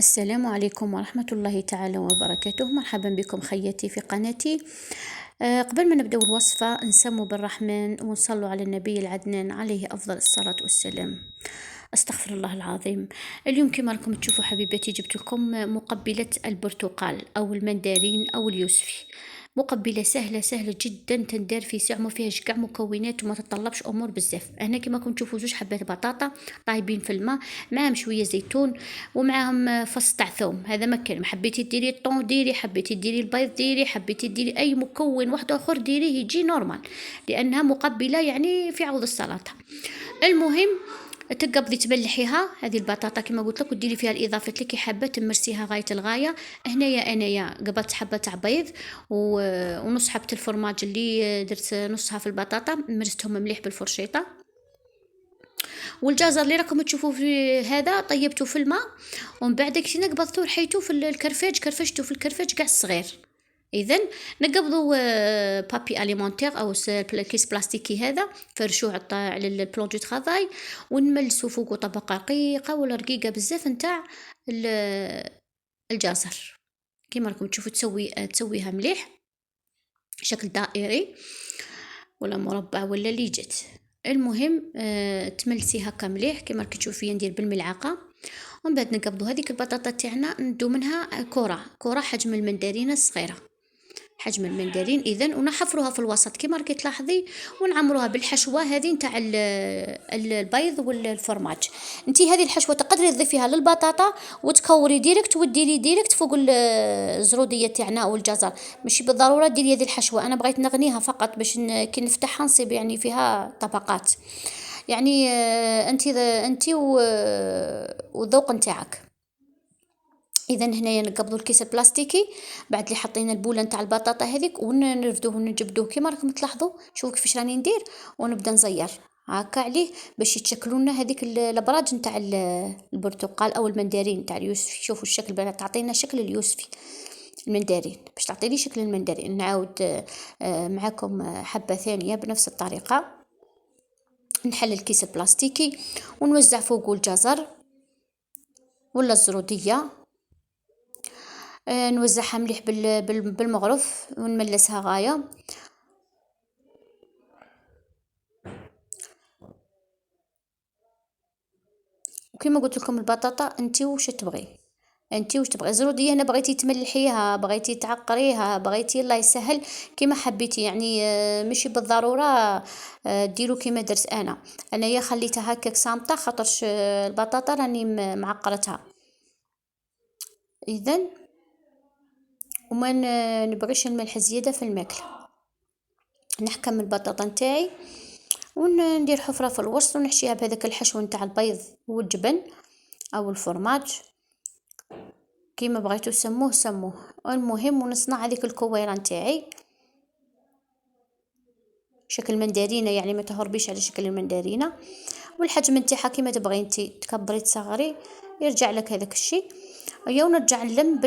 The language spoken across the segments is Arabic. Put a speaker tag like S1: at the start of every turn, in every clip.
S1: السلام عليكم ورحمة الله تعالى وبركاته. مرحبا بكم خياتي في قناتي. قبل ما نبدأ الوصفة نسموا بالرحمن ونصلوا على النبي العدنان عليه أفضل الصلاة والسلام. استغفر الله العظيم. اليوم كما راكم تشوفوا حبيباتي جبت لكم مقبلة البرتقال أو المندرين أو اليوسفي. مقبلة سهلة جدا تندار في ساعة، ما فيهاش كاع مكونات وما تتطلبش امور بزاف. هنا كما راكم تشوفوا زوج حبات بطاطا طايبين في الماء، معاهم شويه زيتون ومعاهم فص تاع ثوم. هذا ما كان، حبيتي ديري الطون ديري، حبيتي ديري البيض ديري، حبيتي ديري اي مكون واحد اخر ديريه يجي نورمال، لانها مقبله يعني في عوض السلطه. المهم تقبضي تملحيها هذه البطاطا كما قلت لك، وديري فيها الاضافات اللي كي حابه تمرسيها غايه الغايه. هنايا انايا قبضت حبه تاع بيض ونص حبه الفرماج اللي درت نصها في البطاطا، مرستهم مليح بالفرشيطه. والجزر اللي راكم تشوفوه في هذا طيبته في الماء، ومن بعد كي نقبضتو رحيتو في الكرفاج، كرفشتو في الكرفاج كاع الصغير. اذا نقبضوا بابي اليمونتير او كيس بلاستيكي هذا، فرشوه على البلون دو ترافاي، ونملسوا فوقه طبقه رقيقه ولا رقيقه بزاف نتاع الجزر. كيما راكم تشوفوا تسويها مليح شكل دائري ولا مربع ولا اللي جات. المهم تملسي هكا مليح كيما راكي تشوفي، ندير بالملعقه. ومن بعد نقبضوا هذيك البطاطا تاعنا ندو منها كره حجم المندرينه الصغيره، حجم المندرين. اذا ونحفروها في الوسط كيما راكي تلاحظي، ونعمروها بالحشوه هذه نتاع البيض والفرماج. انتي هذه الحشوه تقدري تضيفيها للبطاطا وتكوري ديريكت وديري ديريكت فوق الزروديه تاعنا او الجزر، ماشي بالضروره ديري هذه الحشوه. انا بغيت نغنيها فقط باش كي نفتحها نصيب يعني فيها طبقات، يعني انتي والذوق نتاعك. اذا هنايا نقبضوا الكيس البلاستيكي بعد اللي حطينا البوله نتاع البطاطا هذيك، ونردوه ونجبدوه كيما راكم تلاحظوا. شوفوا كيفاش راني ندير، ونبدا نزير هكا عليه باش يتشكلوا لنا هذيك الابراج نتاع البرتقال او المندرين نتاع اليوسفي. شوفوا الشكل بلا تعطينا شكل اليوسفي المندرين، باش تعطيني شكل المندرين. نعاود معكم حبه ثانيه بنفس الطريقه. نحل الكيس البلاستيكي ونوزع فوقه الجزر ولا الزروديه، نوزعها مليح بالمغرف ونملسها غايه. وكما قلت لكم البطاطا انت واش تبغي، انت واش تبغي. الزروديه هنا بغيتي تملحيها، بغيتي تعقريها، بغيتي الله يسهل كيما حبيتي، يعني ماشي بالضروره ديروا كيما درت انايا خليتها هكاك صامته خاطرش البطاطا راني معقرتها. اذا وما نبغيش الملح زياده في الماكله. نحكم البطاطا نتاعي وندير حفرة في الوسط ونحشيها بهذاك الحشو نتاع البيض والجبن او الفرماج كيما بغيتو سموه. المهم ونصنع هذيك الكويره نتاعي شكل مندرينه، يعني ما تهربيش على شكل المندرينه. والحجم نتاعها كيما تبغي انتي، تكبري تصغري يرجع لك هذاك الشيء. ويا ونرجع نلم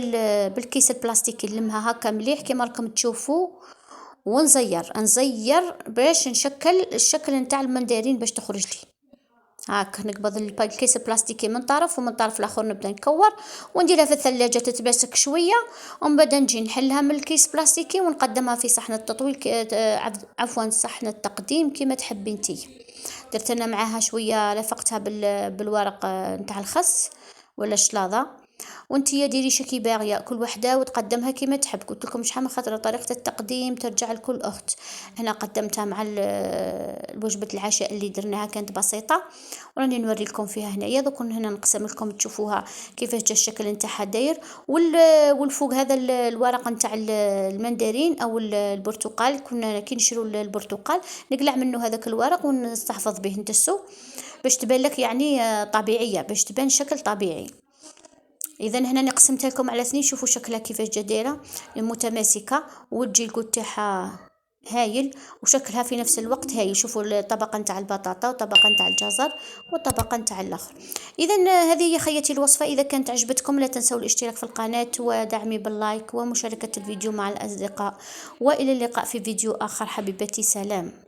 S1: بالكيس البلاستيكي، نلمها هكا مليح كيما راكم تشوفوا، ونزير باش نشكل الشكل نتاع المندرين باش تخرج لي هاك. نقبض الكيس البلاستيكي من طرف ومن طرف الاخر نبدا نكور ونديرها في الثلاجه تتباسك شويه، ومن بعد نجي نحلها من الكيس البلاستيكي ونقدمها في صحن التطويل عفوا صحن التقديم كيما تحبي انتي. درت انا معاها شويه لفقتها بالورق نتاع الخس ولا الشلاضه، وانتي ديري شكي باغيه كل وحده وتقدمها كيما تحب. قلت لكم شحال من خطره طريقه التقديم ترجع لكل اخت. هنا قدمتها مع الوجبه العشاء اللي درناها كانت بسيطه، وراني نوري لكم فيها هنايا. دوك هنا نقسم لكم تشوفوها كيفاش جا الشكل نتاعها داير. والفوق هذا الورق نتاع المندرين او البرتقال، كنا كي نشرو البرتقال نقلع منه هذاك الورق ونستحفظ به ندسو باش تبان لك يعني طبيعيه، باش تبان شكل طبيعي. اذا هنا قسمتها لكم على اثنين، شوفوا شكلها كيفاش جا دايره متماسكه، وتجي الكود تاعها هايل وشكلها في نفس الوقت هايل. شوفوا الطبقه نتاع البطاطا والطبقه نتاع الجزر والطبقه نتاع الاخر. اذا هذه هي خياتي الوصفه. اذا كانت عجبتكم لا تنسوا الاشتراك في القناه ودعمي باللايك ومشاركه الفيديو مع الاصدقاء، والى اللقاء في فيديو اخر حبيبتي. سلام.